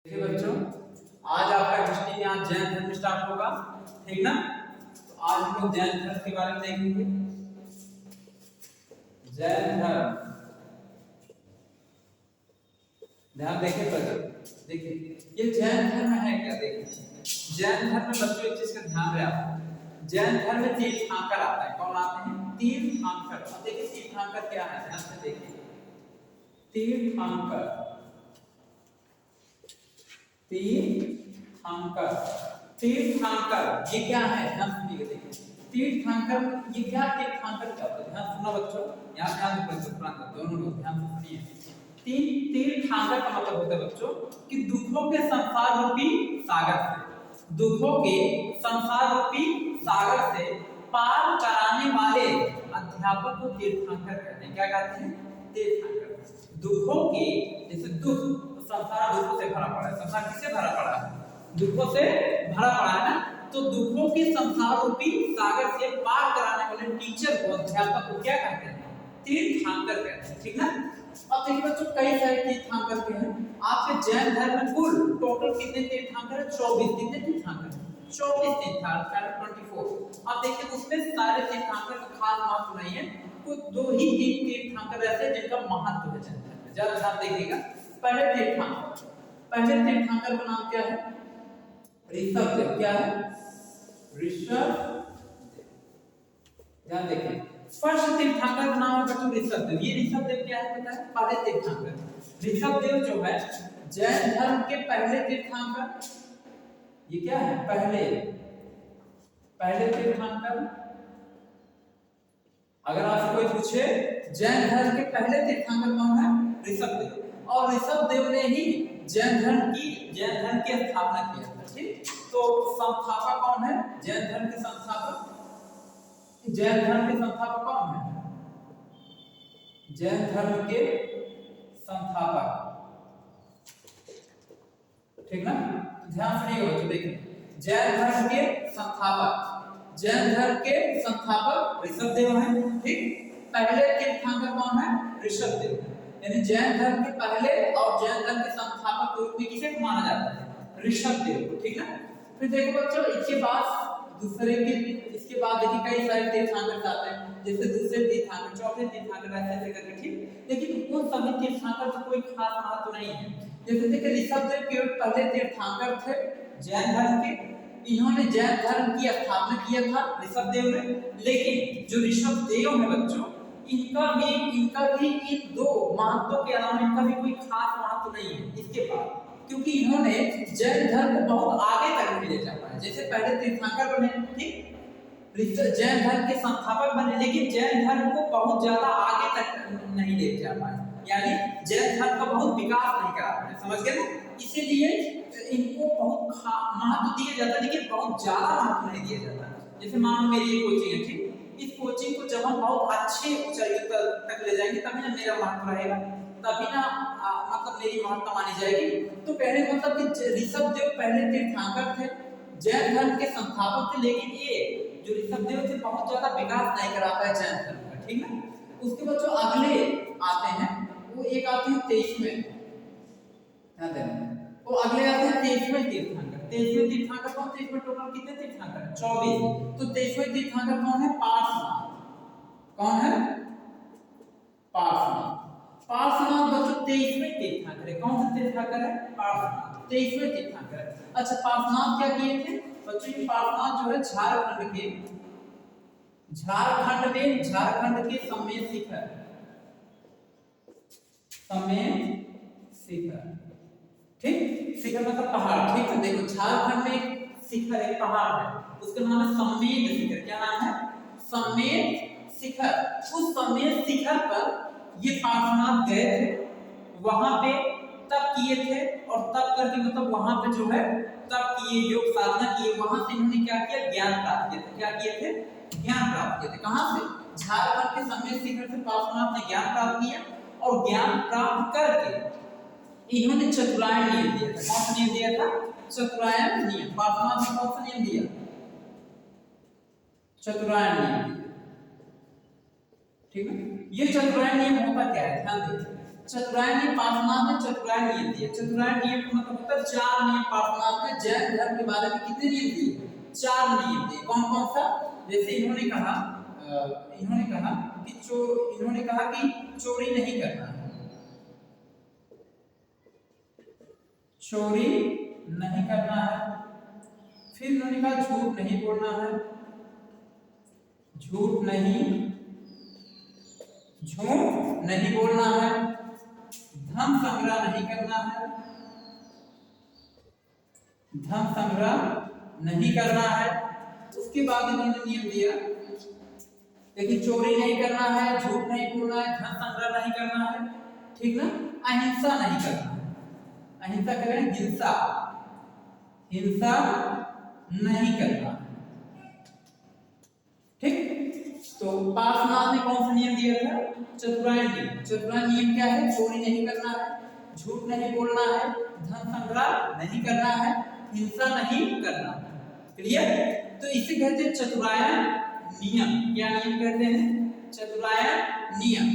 देखिए बच्चों, आज आपका हिस्ट्री में आज जैन धर्म स्टार्ट होगा, ठीक ना। तो आज हम लोग जैन धर्म के बारे में देखेंगे। जैन धर्म, ध्यान देखिए बच्चों, देखिए ये जैन धर्म है क्या। देखिए जैन धर्म में बच्चों एक चीज का ध्यान रहे आप, जैन धर्म में तीर्थंकर आता है। कौन आते हैं? तीर्थंकर। अब देखिए तीर्थंकर क्या है, ध्यान से देखिए। तीर्थंकर, तीर्थंकर, तीर्थंकर ये क्या है? ध्यान से देखिए। तीर्थंकर ये क्या, तीर्थंकर क्या होता है? ध्यान सुनो बच्चों, यहाँ ध्यान दो बच्चों, दोनों लोग ध्यान से सुनिए। तीर्थंकर का मतलब होता है बच्चों कि दुखों के संसार रूपी सागर से, दुखों के संसार रूपी सागर से पार कराने वाले अध्यापक को तीर्थंकर कहते हैं। क्या कहते हैं? तीर्थंकर। दुखों के, जैसे दुख, संसार दुखों से भरा पड़ा है। संसार किससे भरा पड़ा है? दुखों से भरा पड़ा है ना। तो दुखों के संसार रूपी सागर से पार कराने वाले टीचर को, अध्यापक को क्या कहते हैं? तीर्थंकर कहते हैं, ठीक ना। अब देखिए बच्चों, कई सारे तीर्थंकर के हैं। आपके जैन धर्म में कुल टोटल कितने तीर्थंकर है? 24। कितने तीर्थंकर? 24 तीर्थंकर, 24। अब देखिए उसमें सारे तीर्थंकर का खास महत्व नहीं है, कुछ दो ही तीन तीर्थंकर ऐसे हैं जिनका महत्व है जैन धर्म में। जरा ध्यान देखिएगा। पहले तीर्थंकर, पहले तीर्थंकर का नाम क्या है? ऋषभदेव। क्या है? ऋषभदेव। ध्यान देखिए, फर्स्ट तीर्थंकर का नाम है बच्चों ऋषभदेव। ये ऋषभदेव क्या है पता है? पहले तीर्थंकर। ऋषभदेव जो है जैन धर्म के पहले तीर्थंकर। ये क्या है? पहले, पहले तीर्थंकर। अगर आपसे कोई पूछे जैन धर्म के पहले तीर्थंकर कौन है? ऋषभदेव। और ऋषभदेव ने ही जैन धर्म की स्थापना किया था, ठीक। तो संस्थापक कौन है जैन धर्म के? संस्थापक, जैन धर्म के संस्थापक कौन है? जैन धर्म के संस्थापक, ठीक ना। ध्यान सुनिएगा बच्चों, देखिए जैन धर्म के संस्थापक, जैन धर्म के संस्थापक ऋषभदेव हैं, ठीक। पहले तीर्थंकर कौन है? ऋषभदेव। यानी जैन धर्म के पहले और जैन धर्म के संस्थापक के रूप में किसे माना जाता है? ऋषभदेव को, ठीक है। फिर देखो बच्चों, इसके बाद दूसरे के, इसके बाद देखिए कई सारे तीर्थंकर आते हैं, जैसे दूसरे तीर्थंकर, चौथे तीर्थंकर ऐसे करके, ठीक। लेकिन उन सभी तीर्थंकर का कोई खास महत्व नहीं है। जैसे देखिए ऋषभदेव केवल पहले तीर्थंकर थे जैन धर्म के, इन्होंने जैन धर्म की स्थापना किया था ऋषभदेव ने। लेकिन जो ऋषभदेव है बच्चों, इनका भी इन दो महत्वों के अलावा इनका भी कोई खास महत्व नहीं है इसके बाद, क्योंकि इन्होंने जैन धर्म को बहुत आगे तक नहीं ले जा पाए। जैसे पहले तीर्थंकर बने, ठीक, जैन धर्म के संस्थापक बने, लेकिन जैन धर्म को बहुत ज्यादा आगे तक नहीं ले जा पाए, यानी जैन धर्म का बहुत विकास नहीं करा पाए, समझ गए ना। इसीलिए इनको बहुत महत्व दिया जाता है, लेकिन बहुत ज्यादा महत्व नहीं दिया जाता। जैसे मान लो मेरी एक कोचिंग है, ठीक, इस कोचिंग को जब हम बहुत अच्छे ऊंचाइयों तक ले जाएंगे तभी ना मेरा महत्व रहेगा, तभी ना मतलब मेरी महत्ता मानी जाएगी। तो कहने का मतलब कि ऋषभदेव पहले तीर्थंकर थे, जैन धर्म के संस्थापक थे, लेकिन ये जो ऋषभदेव थे बहुत ज्यादा विकास नहीं करा पाए जैन धर्म का, ठीक है। उसके बाद जो अगले आते हैं वो एक आते हैं 23वें, ध्यान देना, वो अगले आते हैं 23वें तीर्थंकर। 23वें तीर्थंकर कौन थे? इसमें टोटल कितने तीर्थंकर? 24। तो 23वें तीर्थंकर कौन है? पार्श्वनाथ। कौन है? पार्श्वनाथ। पार्श्वनाथ बच्चों 23वें तीर्थंकर है। कौन सा तीर्थंकर है? पार्श्वनाथ, 23वें तीर्थंकर है। अच्छा, पार्श्वनाथ क्या किए थे बच्चों? ये पार्श्वनाथ जो है झारखंड के समेत शिखर, ठीक, शिखर मतलब पहाड़, ठीक है। देखो झारखंड में एक शिखर है, पहाड़ है, उसका नाम है समेत शिखर। क्या नाम है? समेत शिखर। उस समेत शिखर पर ये पार्श्वनाथ गए थे, वहां पे तप किए थे, और तप करके मतलब वहां पे जो है तप किए, योग साधना किए, वहां से इन्होंने क्या किया? ज्ञान प्राप्त किया था। क्या किए थे? ज्ञान प्राप्त किए थे। कहां से? झारखंड के समेत शिखर से पार्श्वनाथ ने ज्ञान प्राप्त किया, और ज्ञान प्राप्त करके इन्होंने चतुरायन नियम दिया था। कौन सा नियम दिया था? चतुरायन नियम। पार्श्वनाथ ने कौन सा नियम दिया? चतुरायन नियम दिया, ठीक है। ये चतुरायन नियम होता क्या है? ध्यान देखिए, चतुरायन नियम पार्श्वनाथ ने चतुरायन नियम दिए। चतुरायन नियम का मतलब होता है 4 नियम पार्श्वनाथ ने जैन धर्म के बारे में कितने नियम दिए? 4 नियम दिए। कौन कौन सा? जैसे इन्होंने कहा कि चोरी नहीं करना है, चोरी नहीं करना है। फिर इन्होंने कहा झूठ नहीं बोलना है, झूठ नहीं बोलना है। धन संग्रह नहीं करना है, धन संग्रह नहीं करना है। उसके बाद इन्होंने नियम दिया, लेकिन चोरी नहीं करना है, झूठ नहीं बोलना है, धन संग्रह नहीं करना है, ठीक ना। अहिंसा नहीं करना है, अहिंसा करें, हिंसा नहीं करना, ठीक। तो पार्श्वनाथ ने कौन सा नियम दिया था? चतुरायन नियम। चतुरायन नियम क्या है? चोरी नहीं करना है, झूठ नहीं बोलना है, धन संग्रह नहीं करना है, हिंसा नहीं करना। क्लियर? तो इसे कहते हैं चतुरायन नियम। क्या नियम कहते हैं? चतुरायन नियम।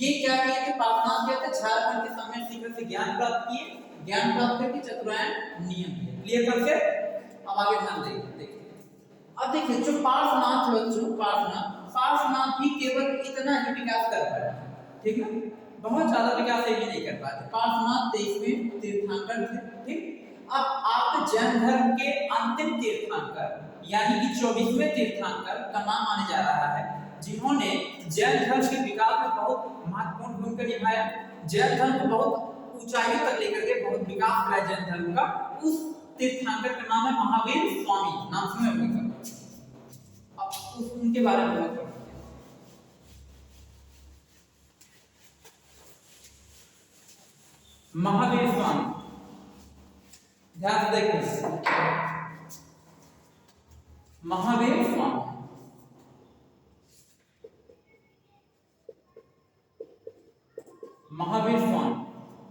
ये क्या किए थे? पार्श्वनाथ क्या थे? झारखंड के सम्यक शिखर से ज्ञान प्राप्त किए, ज्ञान प्राप्त करके चतुरायन नियम दिए। क्लियर करके अब आगे ध्यान देखिए। अब देखिए जो पार्श्वनाथ है बच्चों, पार्श्वनाथ भी केवल इतना ही विकास कर पाए, ठीक है, बहुत ज्यादा विकास ये भी नहीं कर पाए। पार्श्वनाथ 23वें तीर्थंकर थे, ठीक। अब आपके जैन धर्म के अंतिम तीर्थंकर यानी कि 24वें तीर्थंकर का नाम आने जा रहा है, जिन्होंने जैन धर्म के विकास में बहुत महत्वपूर्ण भूमिका निभाया, जैन धर्म को बहुत ऊंचाइयों तक लेकर गए, बहुत विकास कराया जैन धर्म का। उस तीर्थंकर का नाम है महावीर स्वामी। नाम सुने होंगे, उनके बारे में बात करते हैं। महावीर स्वामी, ध्यान से देखिए, महावीर स्वामी, महावीर स्वामी।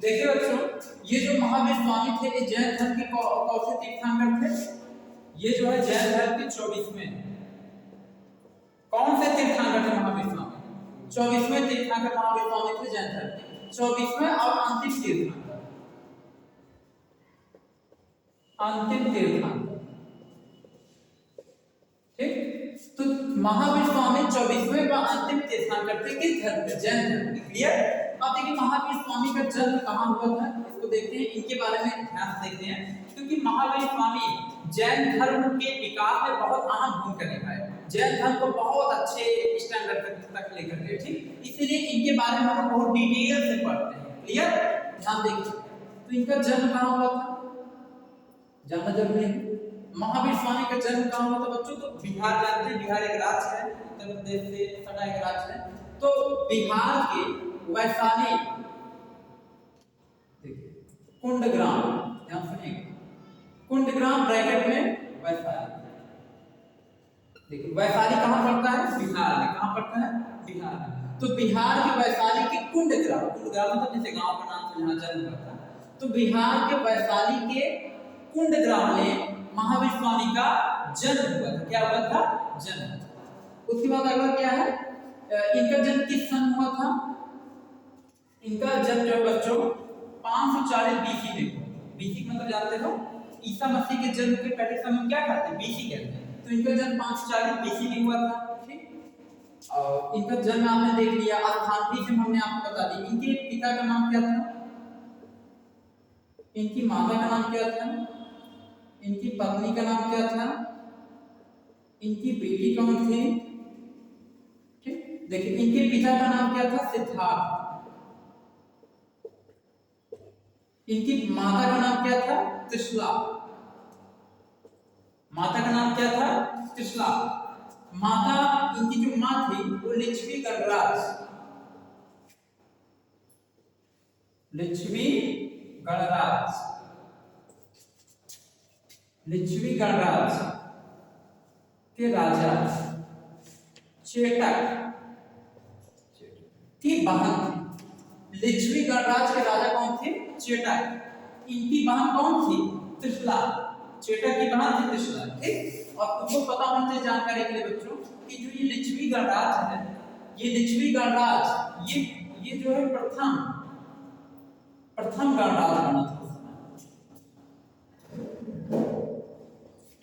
देखिए बच्चों, ये जो महावीर स्वामी थे ये जैन धर्म के कौन से तीर्थंकर थे? ये जो है जैन धर्म के 24वें कौन से तीर्थंकर थे? महावीर स्वामी 24वें तीर्थंकर महावीर स्वामी थे जैन धर्म के 24वें और अंतिम तीर्थंकर, ठीक। तो महावीर स्वामी 24वें व अंतिम तीर्थंकर थे किस धर्म के? जैन धर्म के। क्लियर? अब देखिए महावीर स्वामी का जन्म कहाँ हुआ था, इसको देखते हैं, इनके बारे में ध्यान से देखते हैं, क्योंकि महावीर स्वामी जैन धर्म के विकास में बहुत अहम भूमिका निभाए, जैन धर्म को बहुत अच्छे स्टैंडर्ड तक लेकर गए, ठीक। इसीलिए इनके बारे में हम बहुत डिटेल से पढ़ते हैं। क्लियर? ध्यान देखिए, तो इनका जन्म कहाँ हुआ था, जानना जरूरी है। महावीर स्वामी का जन्म कहाँ हुआ था बच्चों? तो बिहार जानते हैं, बिहार एक राज्य है, उत्तर प्रदेश से सटा एक राज्य है। तो बिहार के वैशाली, देखिए कुंडग्राम, ध्यान सुनिएगा, कुंडग्राम ब्रैकेट में वैशाली। देखिए वैशाली कहाँ पड़ता है? बिहार में। कहाँ पड़ता है? बिहार में। तो बिहार के वैशाली के कुंडग्राम, कुंडग्राम मतलब जैसे गांव का नाम से जहाँ जन्म हुआ था, तो बिहार के वैशाली के कुंडग्राम में महावीर स्वामी का जन्म हुआ था। क्या हुआ था? जन्म। उसके बाद अगला क्या है? इनका जन्म किस सन हुआ था? इनका जन्म जो बच्चों 540 बीसी में हुआ। बीसी मतलब जानते हो, ईसा मसीह के जन्म के पहले समय क्या कहते हैं? बीसी कहते हैं। तो इनका जन्म 540 बीसी में हुआ था, ठीक। और इनका जन्म आपने देख लिया, स्थान से हमने आपको बता दी। इनके पिता का नाम क्या था? इनकी माता का नाम क्या था? इनकी पत्नी का नाम क्या था? इनकी बेटी कौन थी? ठीक, देखिए इनके पिता का नाम क्या था? सिद्धार्थ। इनकी माता का नाम क्या था? त्रिशला। माता का नाम क्या था? त्रिशला। माता, इनकी जो मां थी वो लिच्छवी गणराज, लिच्छवी गणराज के राजा चेटक की बहन थी। लिच्छवी गणराज के राजा कौन थे? चेटक। इनकी बहन कौन थी? त्रिशला। चेटक की बहन थी त्रिशला, ठीक। और तुमको पता होना चाहिए जानकारी के लिए बच्चों कि जो ये लिच्छवी गणराज है, ये लिच्छवी गणराज ये जो है प्रथम प्रथम गणराज बना था उस समय,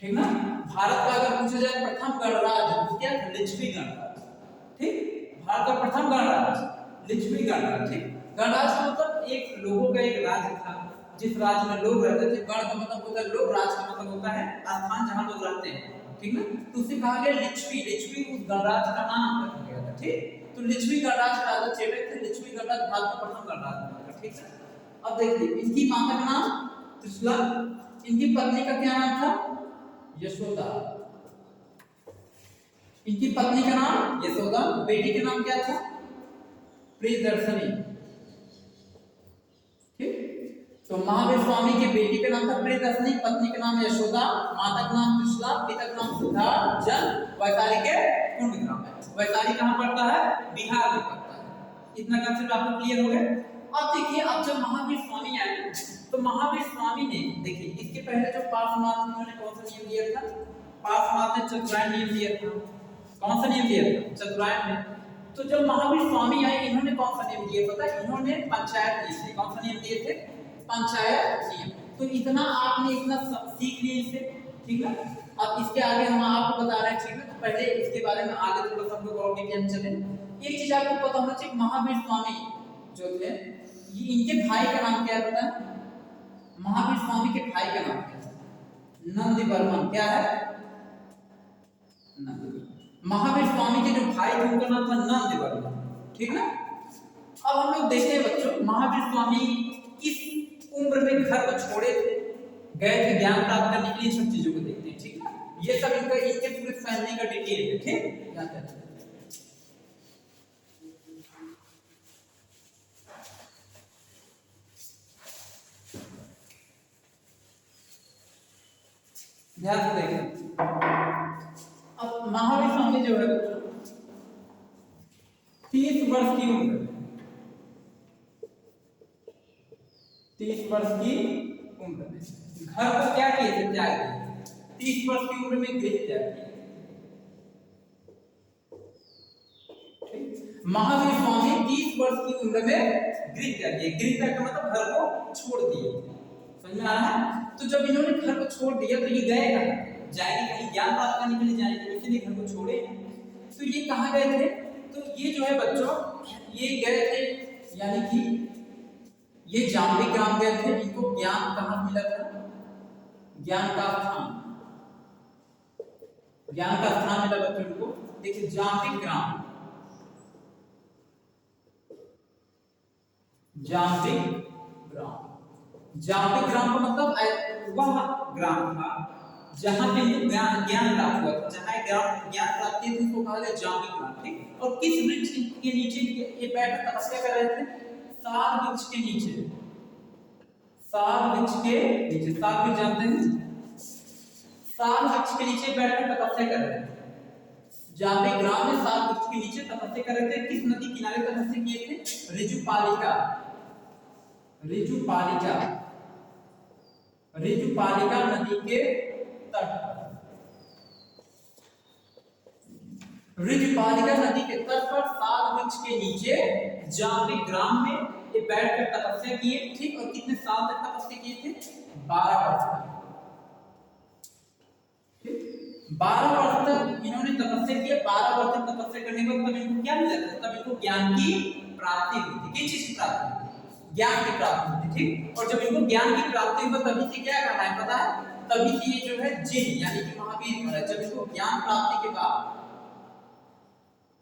ठीक ना। भारत का अगर पूछा जाए प्रथम गणराज तो क्या था? लिच्छवी गणराज, ठीक। भारत का प्रथम गणराज लिच्छवी गणराज, ठीक। गणराज का मतलब एक लोगों का एक राज्य था जिस राज्य में लोग रहते थे। गण का मतलब होता है लोग, राज का मतलब होता है स्थान जहां लोग रहते हैं, ठीक ना। तो उसे कहा गया लिच्छवी, लिच्छवी उस गणराज का नाम रखा गया था, ठीक। तो लिच्छवी गणराज का राजा चेटक थे। लिच्छवी गणराज भारत का प्रथम गणराज बना, ठीक है। अब देखिए इनकी माता का नाम त्रिशला, इनकी पत्नी का क्या नाम था? यशोदा। इनकी पत्नी का नाम यशोदा, बेटी का नाम क्या था? प्रियदर्शनी, ठीक। तो महावीर स्वामी के बेटी का नाम था प्रियदर्शनी, पत्नी का नाम यशोदा, माता का नाम त्रिशला, पिता का नाम सिद्धार्थ, जन्म वैशाली के कुंड ग्राम में। वैशाली कहां पड़ता है? बिहार में पड़ता है। इतना कंसेप्ट आपको क्लियर हो गया। अब देखिए, अब जब महावीर स्वामी आए तो महावीर स्वामी ने, देखिए इसके पहले जो पार्श्वनाथ उन्होंने कौन सा नियम दिया था? पार्श्वनाथ ने चतुरायन नियम दिया था। कौन सा नियम दिया था? चतुरायन ने। तो जब महावीर स्वामी आए इन्होंने कौन सा नियम दिया पता है? इन्होंने पंचायत नियम दिए। कौन सा नियम दिए थे? पंचायत नियम। तो इतना आपने इतना सीख लिया इससे, ठीक है। अब इसके आगे हम आपको बता रहे हैं, ठीक है। तो पहले इसके बारे में आगे थोड़ा सा हम लोग और डिटेल चले। एक चीज आपको पता होना चाहिए, महावीर स्वामी जो थे, ये इनके भाई का नाम क्या पता है? महावीर स्वामी के भाई का नाम क्या है? नंदीवर्मन। क्या है? महावीर स्वामी के जो भाई थे उनका नाम था नंदीवर्मन, ठीक ना। अब हम लोग देखते हैं बच्चों, महावीर स्वामी किस उम्र में घर को छोड़े थे, गए थे ज्ञान प्राप्त करने के लिए, सब चीजों को देखते हैं, ठीक ना। ये सब इनका, इनके पूरे फैमिली का डिटेल है, ठीक। ध्यान देना, ध्यान से देखें। अब महावीर स्वामी जो है 30 वर्ष की उम्र, 30 वर्ष की उम्र में घर को क्या किए थे? त्याग दिए। 30 वर्ष की उम्र में गृह त्याग किया। महावीर स्वामी 30 वर्ष की उम्र में गृह त्याग किए। गृह त्याग का मतलब घर को छोड़ दिए, समझ में आ रहा है? तो जब इन्होंने घर को छोड़ दिया तो ये गए कहां? जाएंगे कहीं ज्ञान प्राप्त करने के लिए जाएंगे, इसलिए घर को छोड़े। तो ये कहां गए थे? तो ये जो है बच्चों, ये गए थे, यानी कि ये जाम्बिक ग्राम गए थे। इनको ज्ञान कहां मिला था? ज्ञान का स्थान, ज्ञान का स्थान मिला बच्चों को। देखिए जाम्बिक ग्राम, जाम्बिक ग्राम, जाम्बिक ग्राम का मतलब वह ग्राम था जहां पे इनको ज्ञान प्राप्त हुआ था। जहां ज्ञान प्राप्त थी उसको कहा गया जाम्बिक ग्राम, ठीक। और किस वृक्ष के नीचे ये बैठकर तपस्या कर रहे थे? साल वृक्ष के नीचे, साल वृक्ष के नीचे। साल वृक्ष जानते हैं? साल वृक्ष के नीचे बैठकर तपस्या कर रहे थे। जाम्बिक ग्राम में साल वृक्ष के नीचे तपस्या कर रहे थे। किस नदी किनारे तपस्या किए थे? ऋजुपालिका, ऋजुपालिका, ऋजुपालिका नदी के तट पर, ऋजुपालिका नदी के तट पर साल वृक्ष के नीचे जाम्बिक ग्राम में ये बैठकर तपस्या किए, ठीक। और कितने साल तक तपस्या किए थे? 12 वर्ष तक, ठीक। 12 वर्ष तक इन्होंने तपस्या किया। 12 वर्ष तक तपस्या करने के बाद तब इनको क्या मिला था? तब इनको ज्ञान की प्राप्ति हुई थी। किस चीज की प्राप्ति हुई? ज्ञान की प्राप्ति हुई थी, ठीक। और जब इनको ज्ञान की प्राप्ति हुई तभी से क्या करना है पता है? तभी से ये जो है जिन यानी कि महावीर बना। जब इनको ज्ञान प्राप्ति के बाद,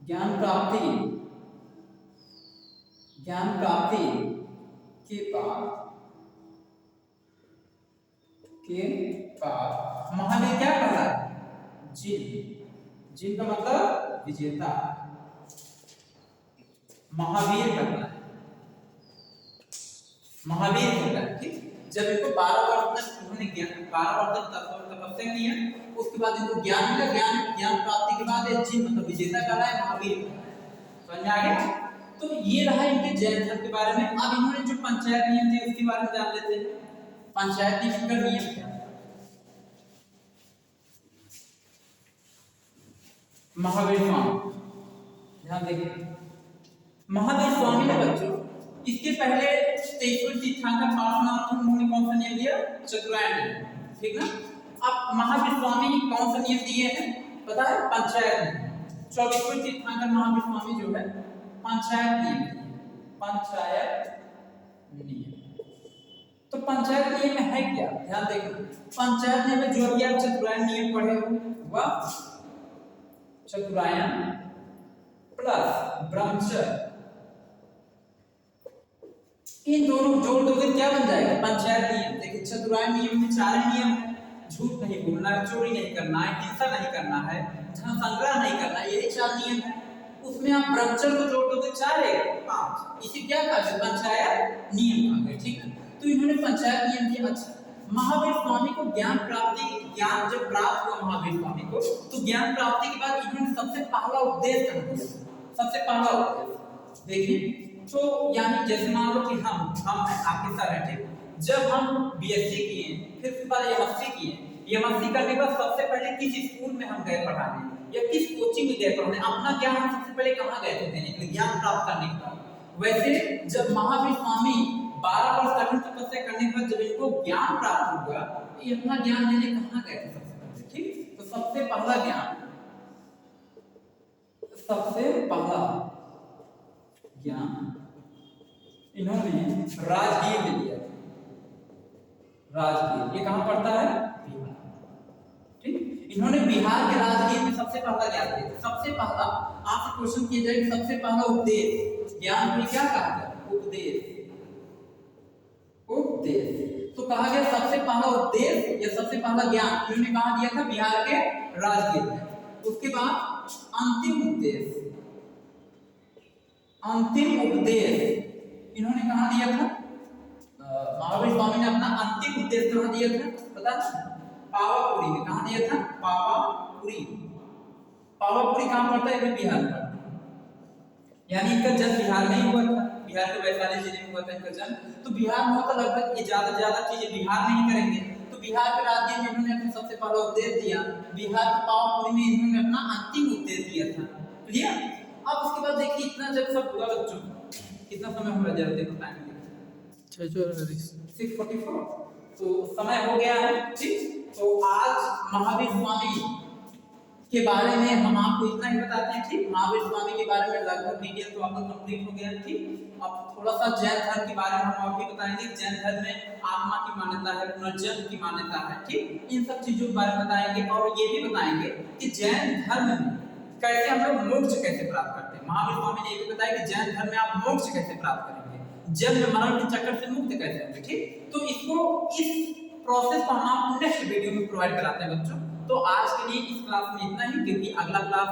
ज्ञान प्राप्ति के बाद महावीर क्या कर रहा है? जिन, जिन का मतलब विजेता, महावीर कहना है, महावीर कहना है, ठीक। जब इनको 12 वर्ष तक उन्होंने 12 वर्ष तक तपस्या की है, उसके बाद इनको ज्ञान मिला। ज्ञान प्राप्ति के बाद ये जिन मतलब विजेता कहना है, महावीर कहना है। समझ में आ गया? तो ये रहा इनके जैन धर्म के बारे में। अब इन्होंने जो पंचायत नियम थे उसके बारे में जान लेते हैं। पंचायत नियम का नियम क्या है? महावीर स्वामी, ध्यान देखिए, महावीर स्वामी ने बच्चों इसके पहले 23वें तीर्थंकर पार्श्वनाथ उन्होंने कौन सा नियम दिया? चतुरायन नियम, ठीक ना। अब महावीर स्वामी कौन सा नियम दिए हैं पता है? पंचायत नियम। 24वें तीर्थंकर महावीर स्वामी जो है पंचायत नियम, पंचायत नियम। तो पंचायत नियम में है क्या, ध्यान देखना। पंचायत नियम में जो भी आप चतुरायन नियम पढ़े हो वह चतुरायन प्लस ब्रह्मचर्य, इन दोनों जोड़ दोगे क्या बन जाएगा? पंचायत नियम। देखिए चतुरायन नियम में 4 नियम है, झूठ नहीं बोलना है, चोरी नहीं करना है, हिंसा नहीं करना है, धन संग्रह नहीं करना है, यही 4 नियम है। उसमें आप ब्रह्मचर्य को जोड़ दोगे 4 है 5, इसे क्या कहा गया? पंचायत नियम कहा गया, ठीक है। तो इन्होंने पंचायत नियम दिया। अच्छा, महावीर स्वामी को ज्ञान प्राप्ति, ज्ञान जब प्राप्त हुआ महावीर स्वामी को, तो ज्ञान प्राप्ति के बाद इन्होंने सबसे पहला उपदेश कर दिया। सबसे पहला उपदेश देखिए, तो यानी जैसे मान लो कि हम आपके सर हैं, ठीक। जब हम बीएससी किए, फिर उसके बाद एमएससी किए, एमएससी करने के बाद सबसे पहले किस स्कूल में हम गए पढ़ाने या किस कोचिंग में गए पढ़ाने? अपना ज्ञान हम सबसे पहले कहाँ गए थे देने के लिए, ज्ञान प्राप्त करने के बाद। वैसे जब महावीर स्वामी 12 वर्ष कठिन तपस्या करने के बाद जब इनको ज्ञान प्राप्त हुआ, ये अपना ज्ञान देने कहाँ गए थे सबसे पहले, ठीक। तो सबसे पहला ज्ञान, सबसे पहला ज्ञान इन्होंने राजगीर में दिया। राजगीर ये कहाँ पड़ता है? बिहार, ठीक। इन्होंने बिहार के राजगीर में सबसे पहला ज्ञान दिया। सबसे पहला आपसे क्वेश्चन किया जाए कि सबसे पहला उपदेश, ज्ञान को क्या कहा गया? उपदेश, उपदेश। तो कहा गया सबसे पहला उपदेश या सबसे पहला ज्ञान इन्होंने कहाँ दिया था? बिहार के राजगीर में। उसके बाद अंतिम उपदेश, अंतिम उपदेश इन्होंने कहाँ दिया था? महावीर स्वामी ने अपना अंतिम उपदेश कहाँ दिया था पता है? पावापुरी में। कहाँ दिया था? पावापुरी। पावापुरी कहाँ पड़ता है? बिहार में। यानी इनका जन्म बिहार में ही हुआ था, बिहार के वैशाली जिले में हुआ था इनका जन्म। तो बिहार में होता लगभग ये ज्यादा चीजें बिहार में ही करेंगे। तो बिहार के राजगीर में इन्होंने अपना सबसे पहला उपदेश दिया, बिहार के पावापुरी में इन्होंने अपना अंतिम उपदेश दिया था। क्लियर? अब उसके बाद देखिए इतना जब सब हुआ बच्चों, कितना समय हो रहा है जरा देखो, टाइम देखो 6:44, तो समय हो गया है, ठीक। तो आज महावीर स्वामी के बारे में हम आपको इतना ही बताते हैं, ठीक। महावीर स्वामी के बारे में लगभग डिटेल तो आपका कंप्लीट हो गया, ठीक। अब थोड़ा सा जैन धर्म के बारे में हम आपको बताएंगे। जैन धर्म में आत्मा की मान्यता है, पुनर्जन्म की मान्यता है, ठीक। इन सब चीजों के बारे में बताएंगे और ये भी बताएंगे कि जैन धर्म में कैसे हम लोग मोक्ष कैसे प्राप्त करते हैं। महावीर स्वामी ने ये भी बताया कि जैन धर्म में आप मोक्ष कैसे प्राप्त करेंगे, जन्म मरण के चक्कर से मुक्त कैसे होंगे, ठीक। तो इसको, इस प्रोसेस को हम आपको नेक्स्ट वीडियो में प्रोवाइड कराते हैं बच्चों। तो आज के लिए इस क्लास में इतना ही, क्योंकि अगला क्लास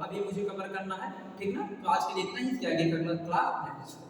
अभी मुझे कवर करना है, ठीक ना। तो आज के लिए इतना ही, इसके आगे का क्लास नेक्स्ट।